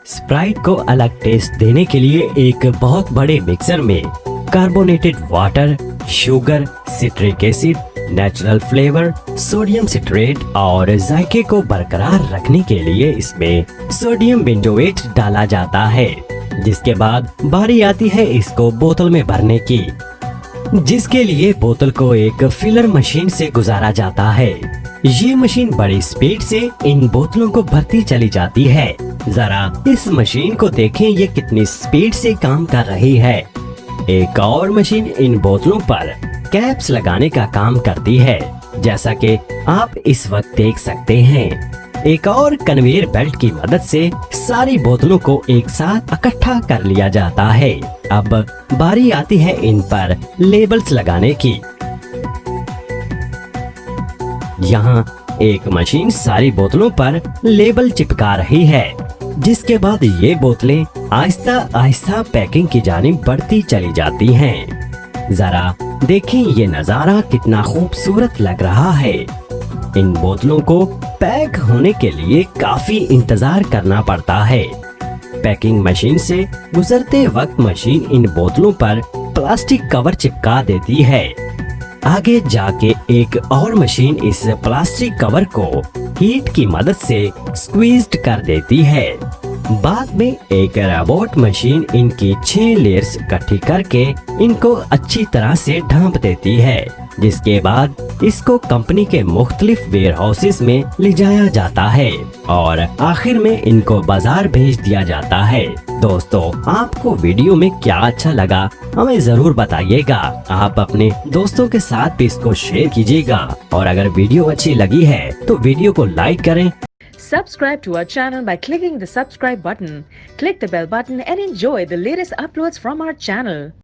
Sprite को अलग test देने के लिए एक बहुत बड़े मिक्सर में carbonated water, sugar, citric acid, natural flavour, sodium citrate और जायके को बरकरार रखने के लिए इसमें सोडियम बेंजोएट डाला जाता है। जिसके बाद बारी आती है इसको बोतल में भरने की, जिसके लिए बोतल को एक फिलर मशीन से गुजारा जाता है। ये मशीन बड़ी स्पीड से इन बोतलों को भरती चली जाती है। जरा इस मशीन को देखें, ये कितनी स्पीड से काम कर रही है। एक और मशीन इन बोतलों पर कैप्स लगाने का काम करती है, जैसा कि आप इस वक्त देख सकते हैं। एक और कन्वेयर बेल्ट की मदद से सारी बोतलों को एक साथ इकट्ठा कर लिया जाता है। अब बारी आती है इन पर लेबल्स लगाने की। यहाँ एक मशीन सारी बोतलों पर लेबल चिपका रही है, जिसके बाद ये बोतलें आहिस्ता आहिस्ता पैकिंग की जानिब बढ़ती चली जाती हैं। जरा देखें ये नजारा कितना खूबसूरत लग रहा है। इन बोतलों को पैक होने के लिए काफी इंतजार करना पड़ता है। पैकिंग मशीन से गुजरते वक्त मशीन इन बोतलों पर प्लास्टिक कवर चिपका देती है। आगे जाके एक और मशीन इस प्लास्टिक कवर को हीट की मदद से स्क्वीज्ड कर देती है। बाद में एक रोबोट मशीन इनकी 6 लेयर्स इकट्ठी करके इनको अच्छी तरह से ढांप देती है, जिसके बाद इसको कंपनी के मुख्तलिफ वेयर हाउसेस में ले जाया जाता है और आखिर में इनको बाजार भेज दिया जाता है। दोस्तों, आपको वीडियो में क्या अच्छा लगा हमें जरूर बताइएगा। आप अपने दोस्तों के साथ भी इसको शेयर कीजिएगा और अगर वीडियो अच्छी लगी है तो वीडियो को लाइक करें। Subscribe to our channel by clicking the subscribe button. Click the bell button and enjoy the latest uploads from our channel.